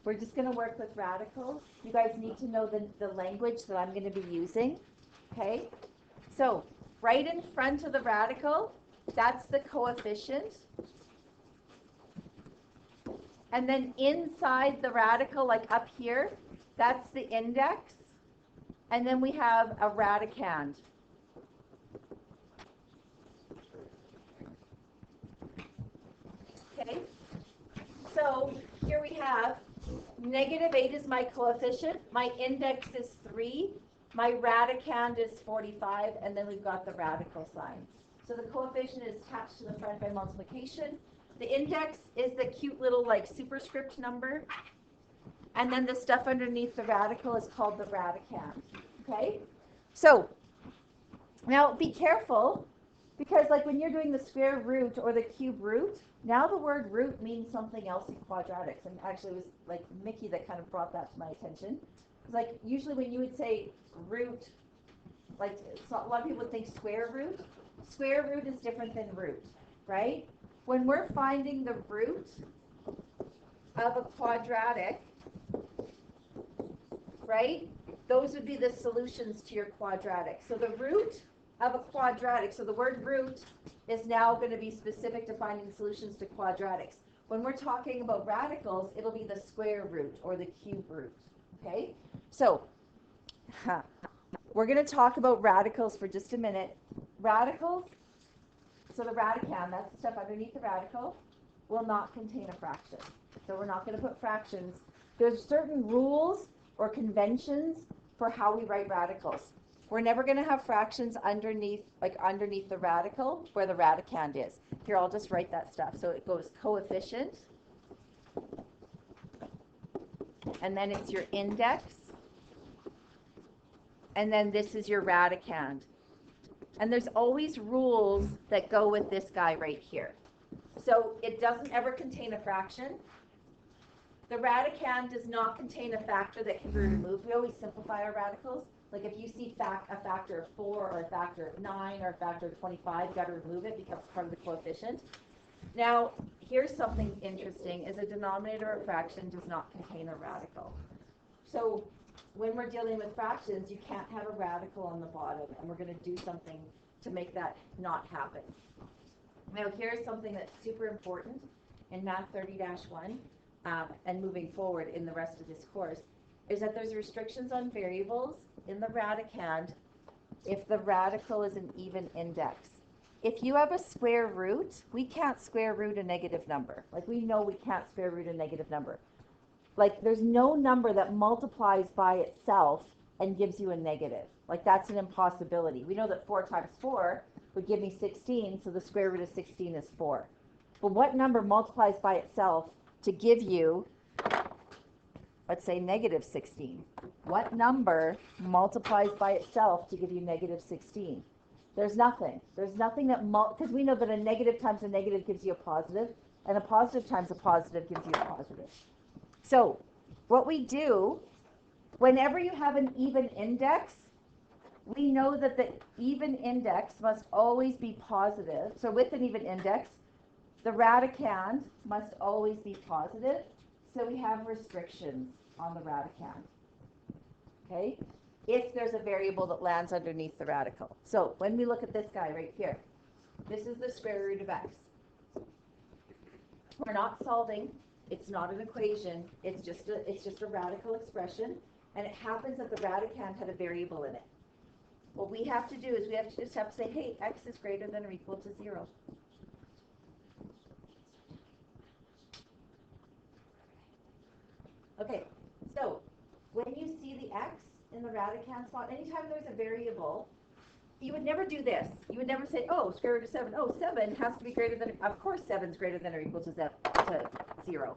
we're just going to work with radicals. You guys need to know the language that I'm going to be using. Okay? So, right in front of the radical, that's the coefficient. And then inside the radical, like up here, that's the index. And then we have a radicand. Okay? So here we have -8 is my coefficient. My index is 3. My radicand is 45. And then we've got the radical sign. So the coefficient is attached to the front by multiplication. The index is the cute little like superscript number. And then the stuff underneath the radical is called the radicand. Okay? So now be careful, because like when you're doing the square root or the cube root, now the word root means something else in quadratics. And actually it was like Mickey that kind of brought that to my attention. It's like usually when you would say root, like so a lot of people would think square root. Square root is different than root, right? When we're finding the root of a quadratic, right, those would be the solutions to your quadratic. So the root of a quadratic, so the word root is now going to be specific to finding solutions to quadratics. When we're talking about radicals, it'll be the square root or the cube root, okay? So we're going to talk about radicals for just a minute. Radicals, so the radicand, that's the stuff underneath the radical, will not contain a fraction. So we're not going to put fractions. There's certain rules or conventions for how we write radicals. We're never going to have fractions underneath the radical where the radicand is. Here, I'll just write that stuff. So it goes coefficient, and then it's your index, and then this is your radicand. And there's always rules that go with this guy right here. So it doesn't ever contain a fraction. The radicand does not contain a factor that can be removed. We always simplify our radicals. Like if you see a factor of 4 or a factor of 9 or a factor of 25, you've got to remove it because it's part of the coefficient. Now, here's something interesting, is a denominator of fraction does not contain a radical. So when we're dealing with fractions, you can't have a radical on the bottom, and we're going to do something to make that not happen. Now, here's something that's super important in Math 30-1 and moving forward in the rest of this course, is that there's restrictions on variables in the radicand if the radical is an even index. If you have a square root, we can't square root a negative number. Like we know we can't square root a negative number. Like there's no number that multiplies by itself and gives you a negative. Like that's an impossibility. We know that 4 times 4 would give me 16, so the square root of 16 is 4. But what number multiplies by itself to give you, let's say, negative 16? What number multiplies by itself to give you negative 16? There's nothing. There's nothing that, because we know that a negative times a negative gives you a positive, and a positive times a positive gives you a positive. So what we do, whenever you have an even index, we know that the even index must always be positive. So with an even index, the radicand must always be positive. So we have restrictions on the radicand. Okay? If there's a variable that lands underneath the radical. So when we look at this guy right here, this is the square root of x. We're not solving. It's not an equation. It's just a radical expression, and it happens that the radicand had a variable in it. What we have to do is we have to say, hey, x is greater than or equal to 0. Okay, so when you see the x in the radicand spot, anytime there's a variable, you would never do this. You would never say, oh, square root of 7. Oh, 7 has to be greater than, of course 7 is greater than or equal to 0.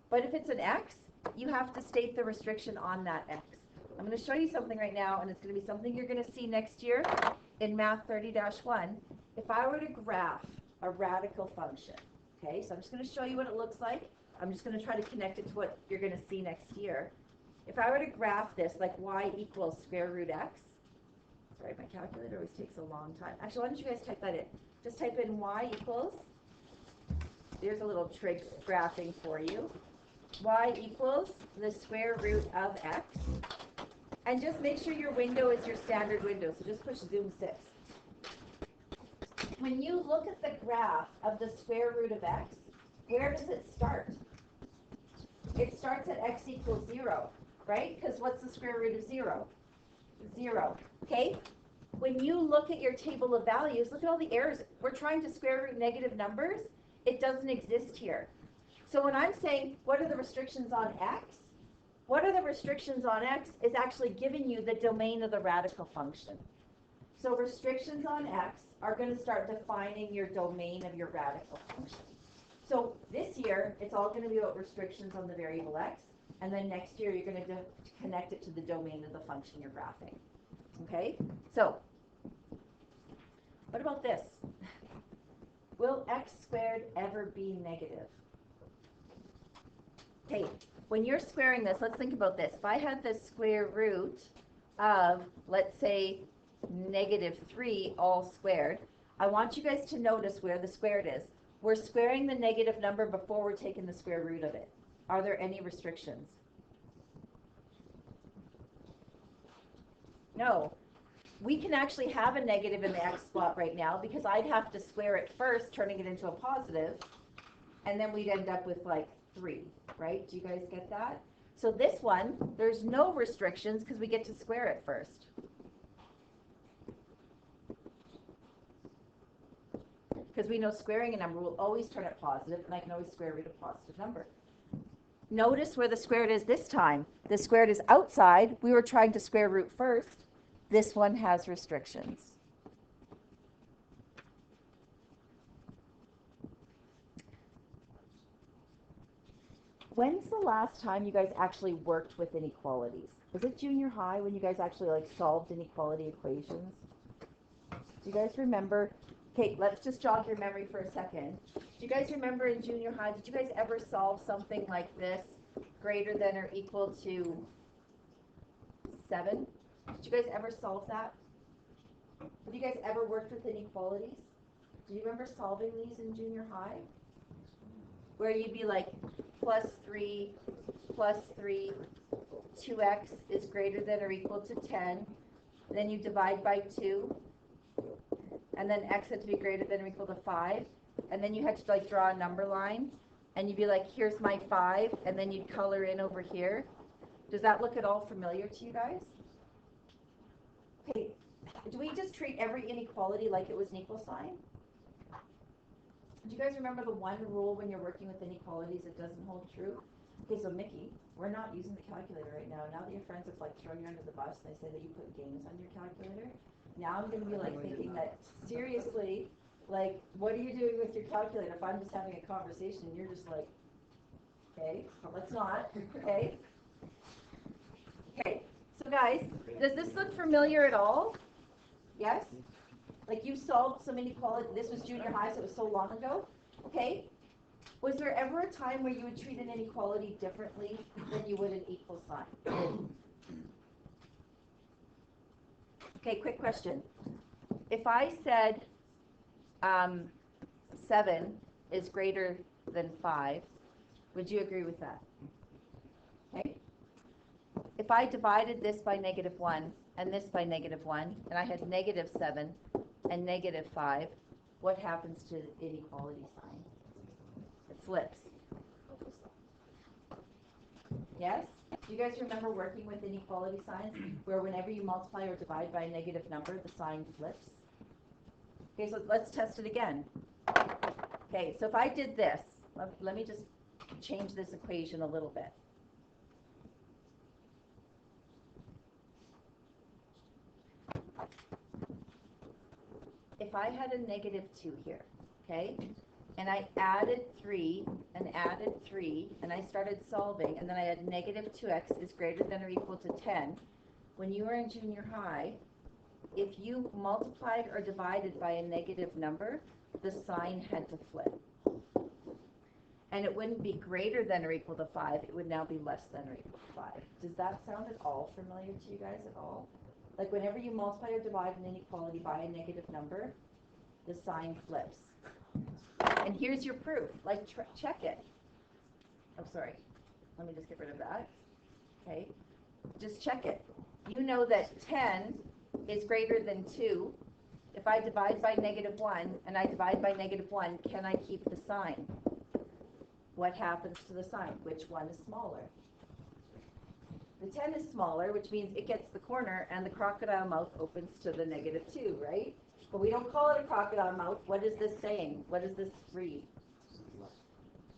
But if it's an x, you have to state the restriction on that x. I'm going to show you something right now, and it's going to be something you're going to see next year in Math 30-1. If I were to graph a radical function, okay, so I'm just going to show you what it looks like. I'm just going to try to connect it to what you're going to see next year. If I were to graph this like y equals square root x, sorry, my calculator always takes a long time. Actually, why don't you guys type that in? Just type in y equals, there's a little trig graphing for you. y equals the square root of x. And just make sure your window is your standard window. So just push zoom 6. When you look at the graph of the square root of x, where does it start? It starts at x equals 0, right? Because what's the square root of 0? 0, okay? When you look at your table of values, look at all the errors. We're trying to square root negative numbers. It doesn't exist here. So when I'm saying, what are the restrictions on x? What are the restrictions on x is actually giving you the domain of the radical function. So restrictions on x are going to start defining your domain of your radical function. So this year, it's all going to be about restrictions on the variable x, and then next year, you're going to connect it to the domain of the function you're graphing. Okay? So, what about this? Will x squared ever be negative? Okay, when you're squaring this, let's think about this. If I had the square root of, let's say, -3 all squared, I want you guys to notice where the squared is. We're squaring the negative number before we're taking the square root of it. Are there any restrictions? No. We can actually have a negative in the x spot right now because I'd have to square it first, turning it into a positive, and then we'd end up with like 3, right? Do you guys get that? So this one, there's no restrictions because we get to square it first. Because we know squaring a number will always turn it positive, and I can always square root a positive number. Notice where the squared is this time. The squared is outside. We were trying to square root first. This one has restrictions. When's the last time you guys actually worked with inequalities? Was it junior high when you guys actually like solved inequality equations? Do you guys remember? Okay, let's just jog your memory for a second. Do you guys remember in junior high, did you guys ever solve something like this, greater than or equal to 7? Did you guys ever solve that? Have you guys ever worked with inequalities? Do you remember solving these in junior high? Where you'd be like, +3, 2x is greater than or equal to 10. Then you divide by 2. And then x had to be greater than or equal to 5. And then you had to like draw a number line. And you'd be like, here's my 5. And then you'd color in over here. Does that look at all familiar to you guys? Okay, do we just treat every inequality like it was an equal sign? Do you guys remember the one rule when you're working with inequalities that doesn't hold true? Okay, so Mickey, we're not using the calculator right now. Now that your friends have like thrown you under the bus and they say that you put games on your calculator, now I'm going to be like thinking that, seriously, like, what are you doing with your calculator if I'm just having a conversation and you're just like, okay, but let's not, okay? Okay, so guys, does this look familiar at all? Yes? Like you solved some inequality, this was junior high, so it was so long ago, okay? Was there ever a time where you would treat an inequality differently than you would an equal sign? Okay, quick question. If I said 7 is greater than 5, would you agree with that? Okay. If I divided this by -1 and this by -1, and I had -7 and -5, what happens to the inequality sign? It flips. Yes? Do you guys remember working with inequality signs where whenever you multiply or divide by a negative number, the sign flips? Okay, so let's test it again. Okay, so if I did this, let me just change this equation a little bit. If I had a -2 here, okay, and I added 3 and added 3, and I started solving, and then I had -2x is greater than or equal to 10, when you were in junior high, if you multiplied or divided by a negative number, the sign had to flip. And it wouldn't be greater than or equal to 5, it would now be less than or equal to 5. Does that sound at all familiar to you guys at all? Like whenever you multiply or divide an inequality by a negative number, the sign flips. And here's your proof. Like check it. Oh, sorry. let me just get rid of that. Okay, just check it. You know that 10 is greater than 2. If I divide by -1 and I divide by -1, can I keep the sign? What happens to the sign? Which one is smaller? The 10 is smaller, which means it gets the corner and the crocodile mouth opens to the -2, right? But we don't call it a crocodile mouth. What is this saying? What does this read?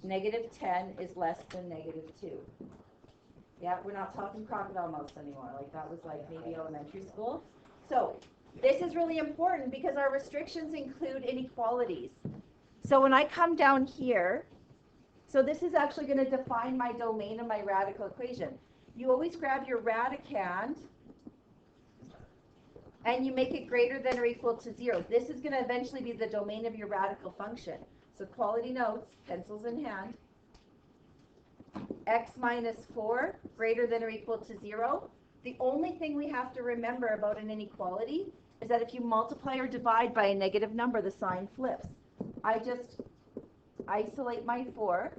-10 is less than -2. Yeah, we're not talking crocodile mouths anymore. Like that was like maybe elementary school. So this is really important because our restrictions include inequalities. So when I come down here, so this is actually going to define my domain of my radical equation. You always grab your radicand and you make it greater than or equal to 0. This is going to eventually be the domain of your radical function. So quality notes, pencils in hand. X minus 4 greater than or equal to 0. The only thing we have to remember about an inequality is that if you multiply or divide by a negative number, the sign flips. I just isolate my 4,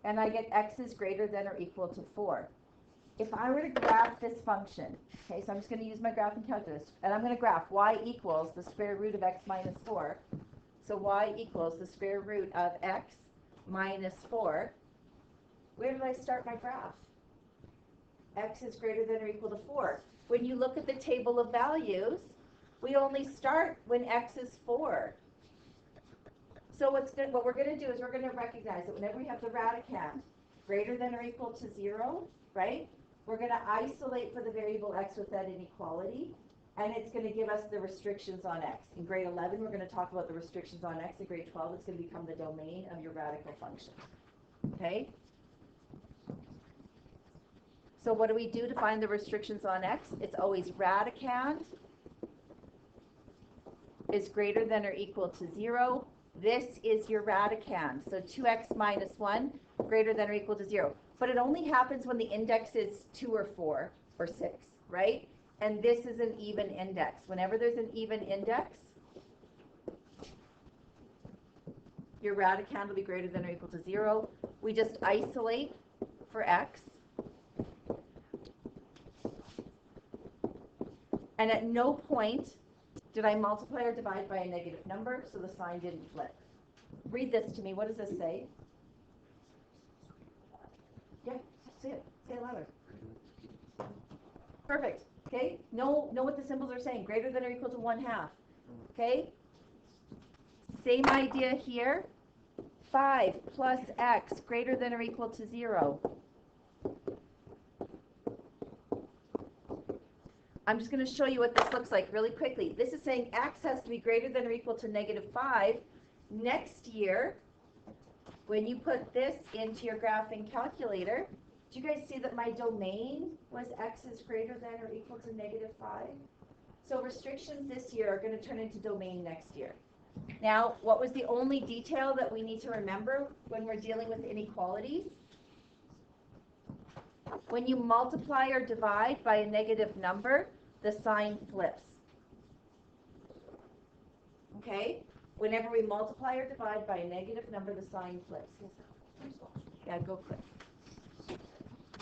and I get x is greater than or equal to 4. If I were to graph this function, okay, so I'm just going to use my graphing calculator, and I'm going to graph y equals the square root of x minus 4. So y equals the square root of x minus 4. Where did I start my graph? X is greater than or equal to 4. When you look at the table of values, we only start when x is 4. So what we're going to do is we're going to recognize that whenever we have the radicand greater than or equal to 0, right, we're going to isolate for the variable x with that inequality, and it's going to give us the restrictions on x. In grade 11, we're going to talk about the restrictions on x. In grade 12, it's going to become the domain of your radical function. Okay? So what do we do to find the restrictions on x? It's always radicand is greater than or equal to 0. This is your radicand. So 2x minus 1 greater than or equal to 0. But it only happens when the index is 2 or 4 or 6, right? And this is an even index. Whenever there's an even index, your radicand will be greater than or equal to 0. We just isolate for x. And at no point did I multiply or divide by a negative number, so the sign didn't flip. Read this to me. What does this say? Yeah, say it. Say it louder. Perfect. Okay? Know what the symbols are saying. Greater than or equal to 1/2. Okay? Same idea here. 5 plus x greater than or equal to 0. I'm just going to show you what this looks like really quickly. This is saying x has to be greater than or equal to -5. Next year, when you put this into your graphing calculator, do you guys see that my domain was x is greater than or equal to -5? So restrictions this year are going to turn into domain next year. Now, what was the only detail that we need to remember when we're dealing with inequalities? When you multiply or divide by a negative number, the sign flips. Okay? Whenever we multiply or divide by a negative number, the sign flips. Yeah, go click.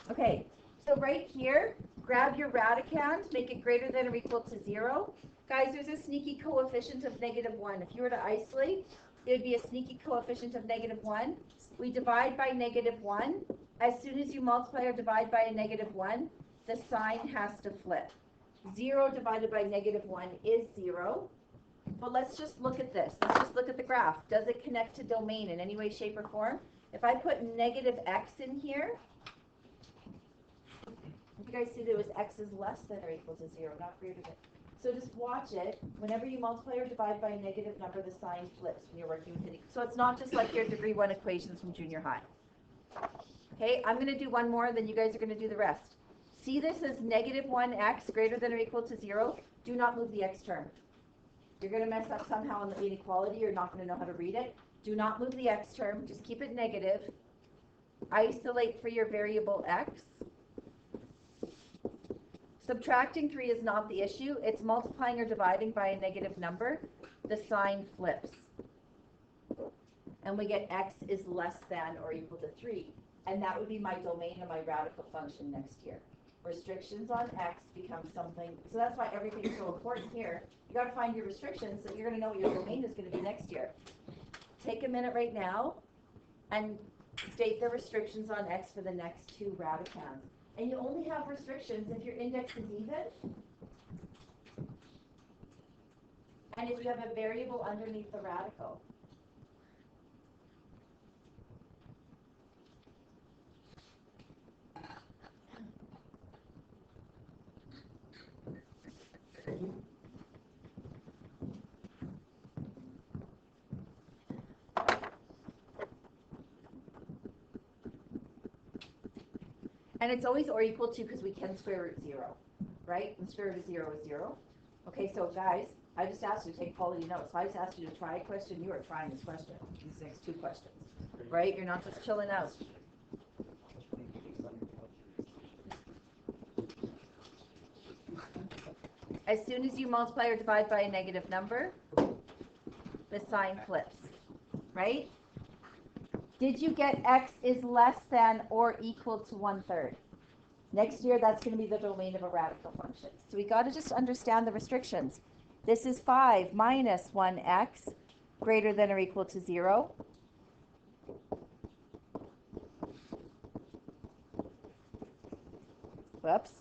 Okay, so right here, grab your radicand, make it greater than or equal to 0. Guys, there's a sneaky coefficient of -1. If you were to isolate, it would be a sneaky coefficient of -1. We divide by -1. As soon as you multiply or divide by a -1, the sign has to flip. 0 divided by -1 is 0. But let's just look at this. Let's just look at the graph. Does it connect to domain in any way, shape, or form? If I put -x in here, you guys see there was x is less than or equal to 0, not greater than. So just watch it. Whenever you multiply or divide by a negative number, the sign flips when you're working with it. So it's not just like your degree 1 equations from junior high. Okay, I'm going to do one more, then you guys are going to do the rest. See this as -1x greater than or equal to 0. Do not move the x term. You're going to mess up somehow on the inequality. You're not going to know how to read it. Do not move the x term. Just keep it negative. Isolate for your variable x. Subtracting 3 is not the issue. It's multiplying or dividing by a negative number. The sign flips. And we get x is less than or equal to 3. and that would be my domain of my radical function next year. Restrictions on x become something, so that's why everything's so important here. You got to find your restrictions so you're going to know what your domain is going to be next year. Take a minute right now and state the restrictions on x for the next two radicands. And you only have restrictions if your index is even, and if you have a variable underneath the radical. And it's always or equal to, because we can square root 0, right? And square root of 0 is 0. Okay, so guys, I just asked you to take quality notes. So I just asked you to try a question. You are trying this question, these next two questions, right? You're not just chilling out. As soon as you multiply or divide by a negative number, the sign flips, right? Did you get x is less than or equal to 1/3? Next year, that's going to be the domain of a radical function. So we got to just understand the restrictions. This is 5 minus 1x greater than or equal to 0. Whoops.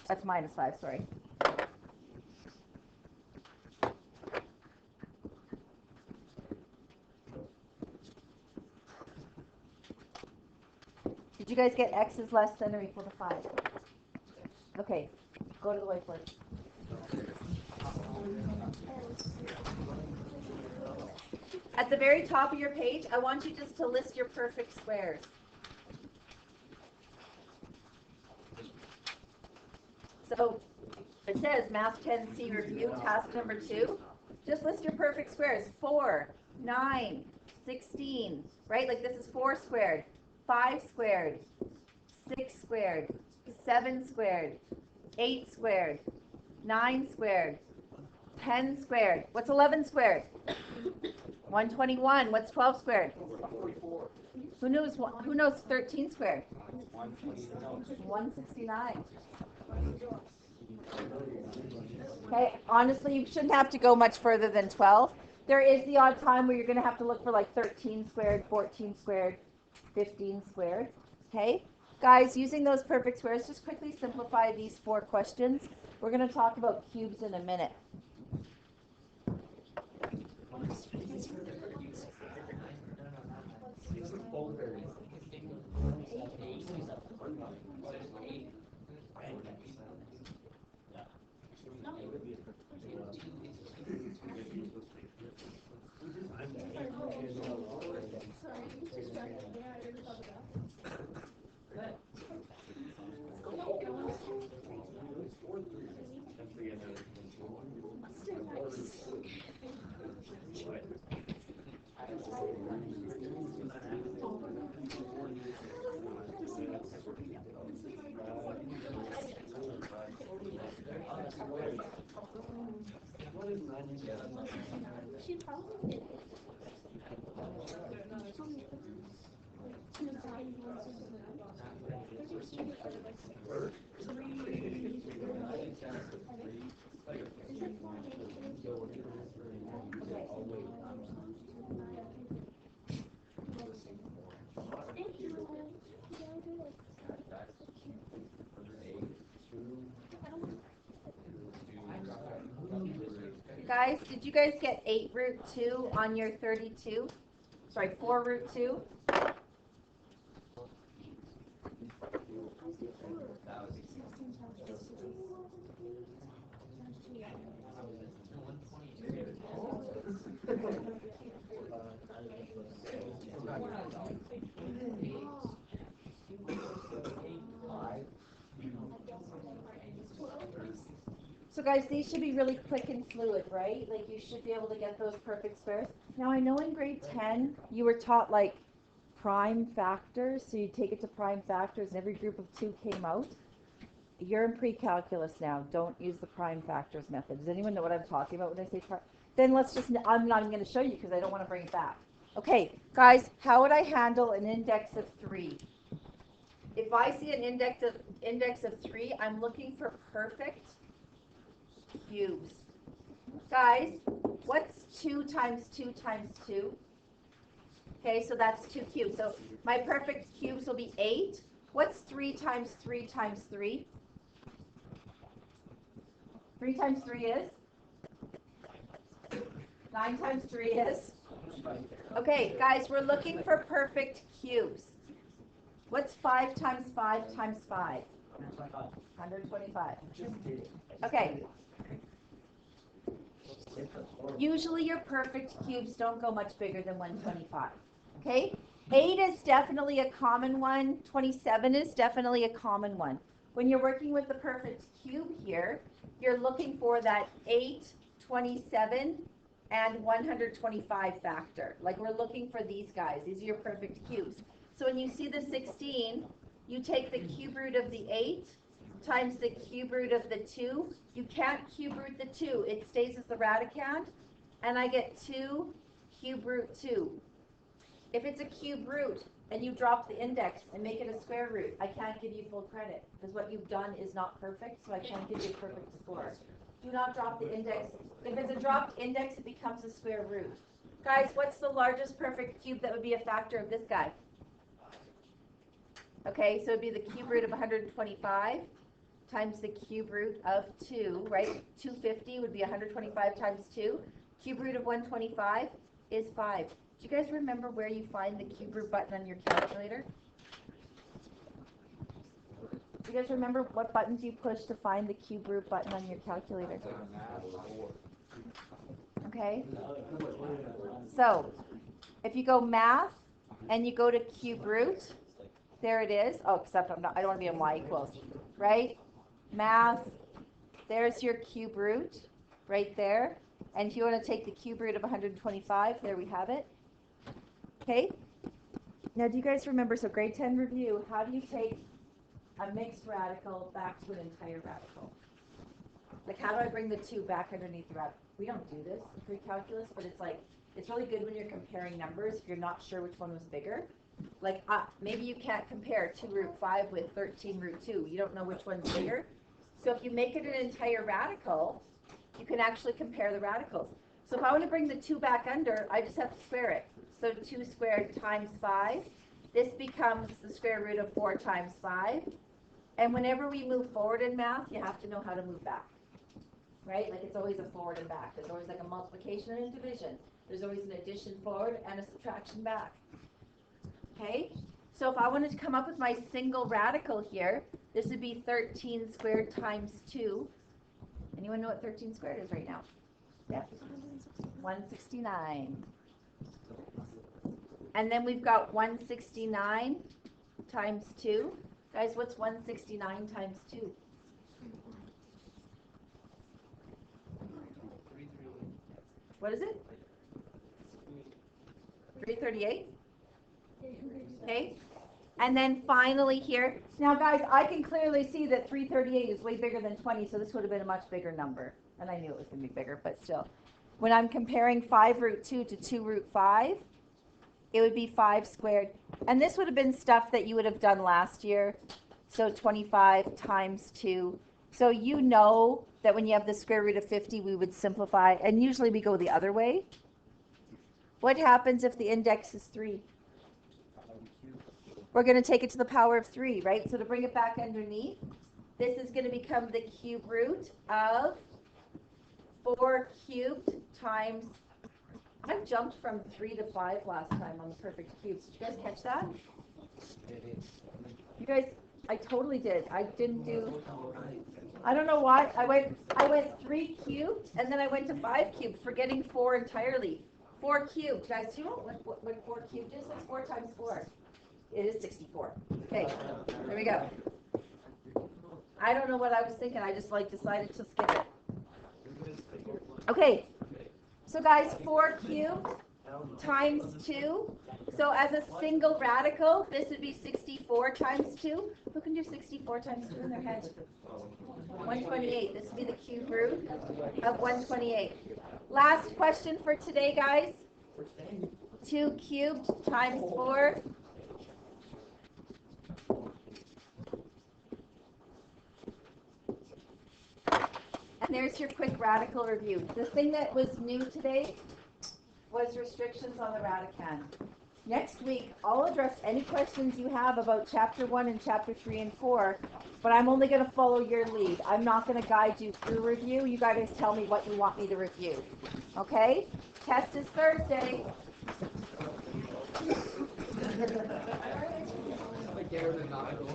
That's minus 5, sorry. Did you guys get x is less than or equal to 5? Okay, go to the whiteboard. At the very top of your page, I want you just to list your perfect squares. So it says Math 10C review, task number 2. Just list your perfect squares. 4, 9, 16, right? Like this is 4 squared, 5 squared, 6 squared, 7 squared, 8 squared, 9 squared, 10 squared. What's 11 squared? 121. What's 12 squared? 144. Who knows 13 squared? 169. Okay, honestly, you shouldn't have to go much further than 12. There is the odd time where you're going to have to look for like 13 squared, 14 squared, 15 squared. Okay, guys, using those perfect squares, just quickly simplify these 4 questions. We're going to talk about cubes in a minute. Guys, did you guys get 8 root 2 on your 32? Sorry, 4 root 2? So guys, these should be really quick and fluid, right? Like you should be able to get those perfect squares. Now I know in grade 10 you were taught like prime factors, so you take it to prime factors and every group of 2 came out. You're in pre-calculus now. Don't use the prime factors method. Does anyone know what I'm talking about when I say prime? Then let's just, I'm not even going to show you because I don't want to bring it back. Okay, guys, how would I handle an index of 3? If I see an index of 3, I'm looking for perfect cubes. Guys, what's 2 times 2 times 2? Okay, so that's 2 cubes. So my perfect cubes will be 8. What's 3 times 3 times 3? 3 times 3 is? 9 times 3 is? Okay, guys, we're looking for perfect cubes. What's 5 times 5 times 5? 125. Okay. Usually your perfect cubes don't go much bigger than 125. Okay? 8 is definitely a common one. 27 is definitely a common one. When you're working with the perfect cube here, you're looking for that 8, 27, and 125 factor. Like we're looking for these guys. These are your perfect cubes. So when you see the 16, you take the cube root of the 8 times the cube root of the 2. You can't cube root the 2. It stays as the radicand. And I get 2 cube root 2. If it's a cube root and you drop the index and make it a square root, I can't give you full credit because what you've done is not perfect, so I can't give you a perfect score. Do not drop the index. If it's a dropped index, it becomes a square root. Guys, what's the largest perfect cube that would be a factor of this guy? Okay, so it would be the cube root of 125 times the cube root of 2, right? 250 would be 125 times 2. Cube root of 125 is 5. Do you guys remember where you find the cube root button on your calculator? Do you guys remember what buttons you push to find the cube root button on your calculator? Okay. So, if you go math and you go to cube root, there it is. Oh, except I don't want to be in y equals, right? Math, there's your cube root right there. And if you want to take the cube root of 125, there we have it. Okay. Now, do you guys remember, so grade 10 review, how do you take a mixed radical back to an entire radical? Like, how do I bring the 2 back underneath the radical? We don't do this in pre-calculus, but it's like, it's really good when you're comparing numbers if you're not sure which one was bigger. Like, maybe you can't compare 2 root 5 with 13 root 2. You don't know which one's bigger. So if you make it an entire radical, you can actually compare the radicals. So if I want to bring the 2 back under, I just have to square it. So 2 squared times 5. This becomes the square root of 4 times 5. And whenever we move forward in math, you have to know how to move back. Right? Like it's always a forward and back. There's always like a multiplication and a division. There's always an addition forward and a subtraction back. Okay? So if I wanted to come up with my single radical here, this would be 13 squared times 2. Anyone know what 13 squared is right now? Yeah. 169. And then we've got 169 times 2. Guys, what's 169 times 2? What is it? 338? Okay. And then finally here, now guys, I can clearly see that 338 is way bigger than 20, so this would have been a much bigger number. And I knew it was going to be bigger, but still. When I'm comparing 5 root 2 to 2 root 5, it would be 5 squared. And this would have been stuff that you would have done last year. So 25 times 2. So you know that when you have the square root of 50, we would simplify. And usually we go the other way. What happens if the index is 3? We're going to take it to the power of 3, right? So to bring it back underneath, this is going to become the cube root of 4 cubed times, I jumped from 3 to 5 last time on the perfect cubes. Did you guys catch that? You guys, I totally did. I didn't do, I don't know why. I went 3 cubed, and then I went to 5 cubed, forgetting 4 entirely. 4 cubed. Guys, do you know what 4 cubed is? What's 4 times 4? It is 64. Okay, there we go. I don't know what I was thinking. I just decided to skip it. Okay, so guys, 4 cubed times 2. So as a single radical, this would be 64 times 2. Who can do 64 times 2 in their head? 128. This would be the cube root of 128. Last question for today, guys. 2 cubed times 4. And there's your quick radical review. The thing that was new today was restrictions on the radicand. Next week, I'll address any questions you have about Chapter 1 and Chapter 3 and 4, but I'm only going to follow your lead. I'm not going to guide you through review. You guys tell me what you want me to review. Okay? Test is Thursday.